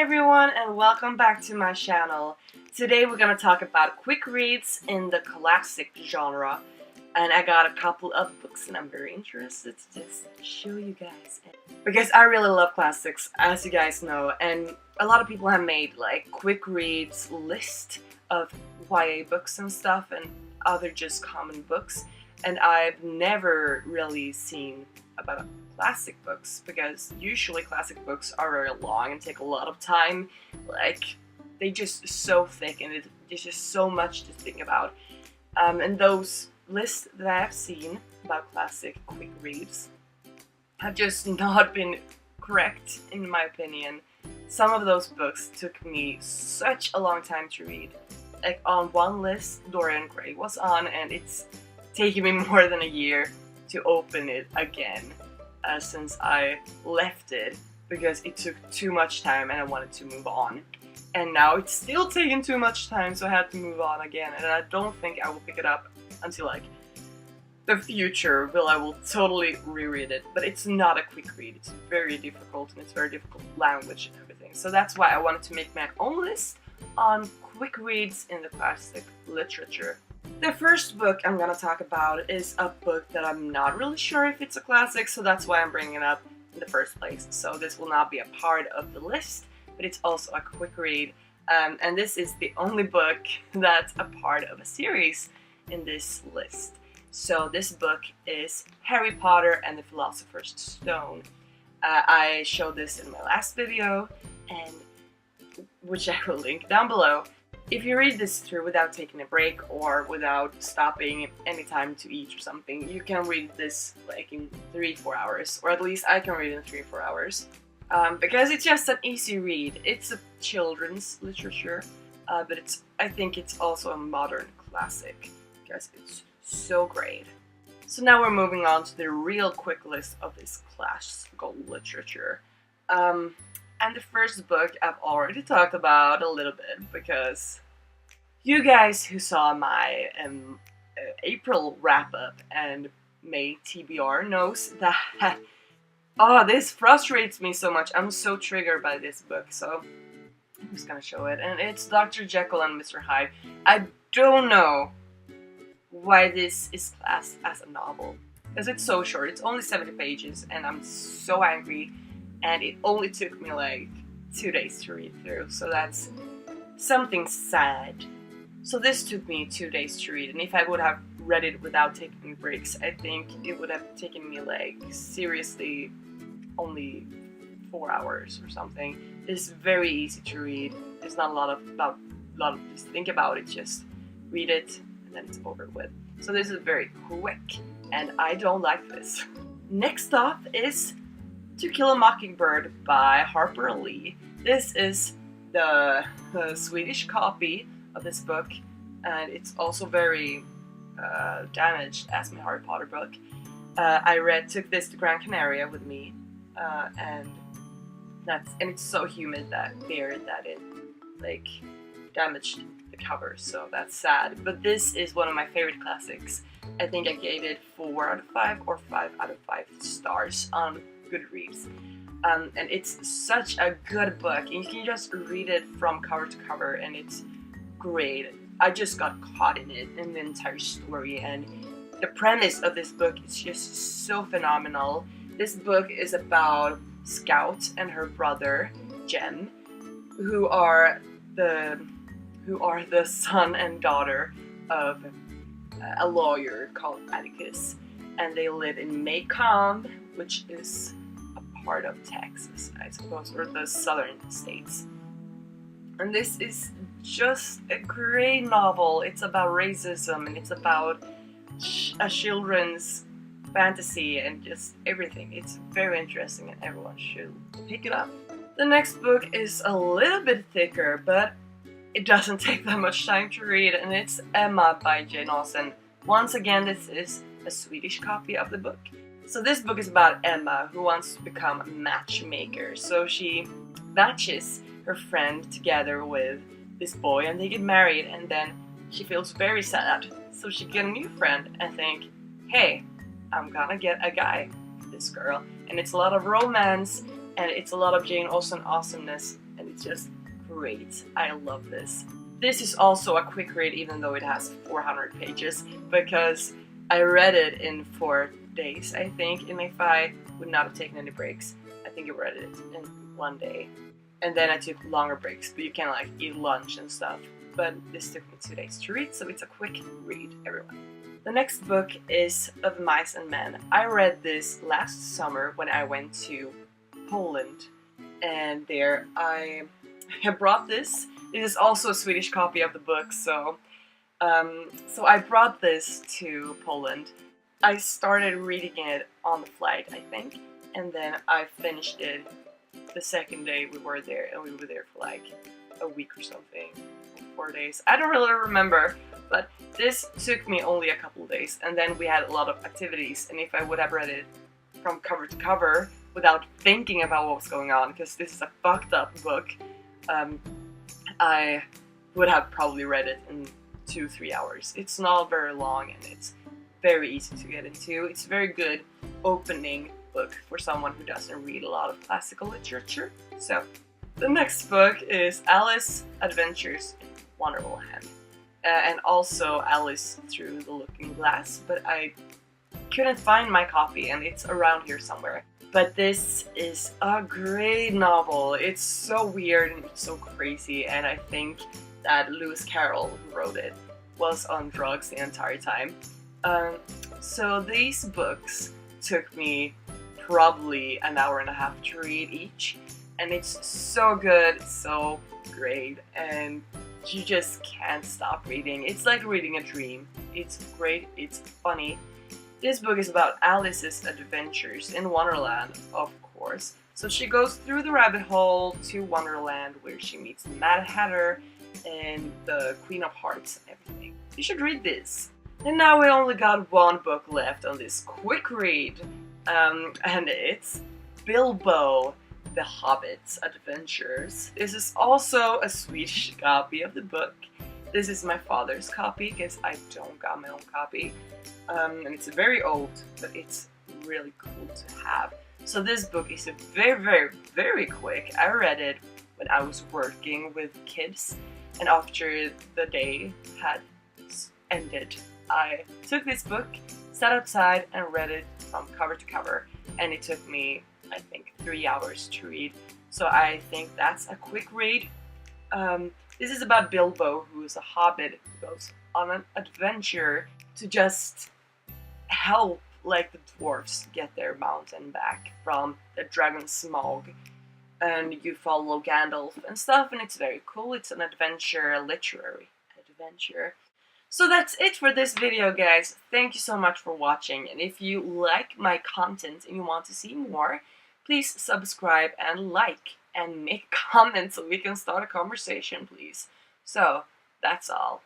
everyone, and welcome back to my channel. Today we're gonna talk about quick reads in the classic genre, and I got a couple of books and I'm very interested to just show you guys. Because I really love classics, as you guys know, and a lot of people have made like quick reads list of YA books and stuff and other just common books, and I've never really seen about classic books, because usually classic books are very long and take a lot of time. Like, they just so thick and there's just so much to think about. And those lists that I've seen about classic quick reads have just not been correct, in my opinion. Some of those books took me such a long time to read. Like, on one list, Dorian Gray was on, and it's taken me more than a year to open it again. Since I left it, because it took too much time and I wanted to move on. And now it's still taking too much time, so I had to move on again, and I don't think I will pick it up until like the future, where I will totally reread it. But it's not a quick read, it's very difficult, and it's very difficult language and everything. So that's why I wanted to make my own list on quick reads in the classic literature. The first book I'm gonna talk about is a book that I'm not really sure if it's a classic, so that's why I'm bringing it up in the first place. So this will not be a part of the list, but it's also a quick read. And this is the only book that's a part of a series in this list. So this book is Harry Potter and the Philosopher's Stone. I showed this in my last video, and which I will link down below. If you read this through without taking a break or without stopping any time to eat or something, you can read this like in 3-4 hours, or at least I can read in 3-4 hours. Because it's just an easy read. It's a children's literature, but I think it's also a modern classic, because it's so great. So now we're moving on to the real quick list of this classical literature. And the first book I've already talked about a little bit, because you guys who saw my April wrap-up and May TBR knows that, oh, this frustrates me so much. I'm so triggered by this book, so I'm just gonna show it. And it's Dr. Jekyll and Mr. Hyde. I don't know why this is classed as a novel, because it's so short. It's only 70 pages, and I'm so angry. And it only took me like 2 days to read through, so that's something sad. So this took me 2 days to read, and if I would have read it without taking breaks, I think it would have taken me like seriously only 4 hours or something. It's very easy to read. There's not a lot of to think about it. Just read it and then it's over with. So this is very quick, and I don't like this. Next up is To Kill a Mockingbird by Harper Lee. This is the Swedish copy of this book, and it's also very damaged as my Harry Potter book. I took this to Gran Canaria with me, and it's so humid that it like damaged the cover, so that's sad. But this is one of my favorite classics. I think I gave it 4 out of 5 or 5 out of 5 stars on GOODREADS. And it's such a good book, and you can just read it from cover to cover, and it's great. I just got caught in it, in the entire story, and the premise of this book is just so phenomenal. This book is about Scout and her brother Jem, who are the son and daughter of a lawyer called Atticus, and they live in Macomb, which is part of Texas, I suppose, or the southern states. And this is just a great novel. It's about racism, and it's about a children's fantasy and just everything. It's very interesting, and everyone should pick it up. The next book is a little bit thicker, but it doesn't take that much time to read, and it's Emma by Jane Austen. Once again, this is a Swedish copy of the book. So this book is about Emma, who wants to become a matchmaker. So she matches her friend together with this boy, and they get married, and then she feels very sad. So she gets a new friend and think, hey, I'm gonna get a guy for this girl. And it's a lot of romance, and it's a lot of Jane Austen awesomeness, and it's just great. I love this. This is also a quick read, even though it has 400 pages, because I read it in 4 days, I think, and if I would not have taken any breaks, I think I read it in 1 day. And then I took longer breaks, but you can like eat lunch and stuff. But this took me 2 days to read, so it's a quick read, everyone. The next book is Of Mice and Men. I read this last summer when I went to Poland, and there I brought this. It is also a Swedish copy of the book, so I brought this to Poland. I started reading it on the flight, I think, and then I finished it the second day we were there, and we were there for like a week or something, 4 days. I don't really remember, but this took me only a couple of days, and then we had a lot of activities, and if I would have read it from cover to cover without thinking about what was going on, because this is a fucked up book, I would have probably read it in 2-3 hours. It's not very long, and it's very easy to get into. It's a very good opening book for someone who doesn't read a lot of classical literature. So, the next book is Alice Adventures in Wonderland, and also Alice Through the Looking Glass, but I couldn't find my copy, and it's around here somewhere. But this is a great novel. It's so weird and it's so crazy, and I think that Lewis Carroll, who wrote it, was on drugs the entire time. So these books took me probably an hour and a half to read each, and it's so good, so great, and you just can't stop reading. It's like reading a dream. It's great, it's funny. This book is about Alice's adventures in Wonderland, of course. So she goes through the rabbit hole to Wonderland, where she meets the Mad Hatter and the Queen of Hearts and everything. You should read this. And now we only got one book left on this quick read, and it's Bilbo, the Hobbit's Adventures. This is also a Swedish copy of the book. This is my father's copy, because I don't got my own copy. And it's very old, but it's really cool to have. So this book is very, very, very quick. I read it when I was working with kids, and after the day had ended, I took this book, sat outside, and read it from cover to cover, and it took me, I think, 3 hours to read. So I think that's a quick read. This is about Bilbo, who is a hobbit who goes on an adventure to just help like the dwarfs get their mountain back from the dragon smog. And you follow Gandalf and stuff, and it's very cool. It's an adventure, a literary adventure. So that's it for this video, guys. Thank you so much for watching, and if you like my content and you want to see more, please subscribe and like and make comments so we can start a conversation, please. So, that's all.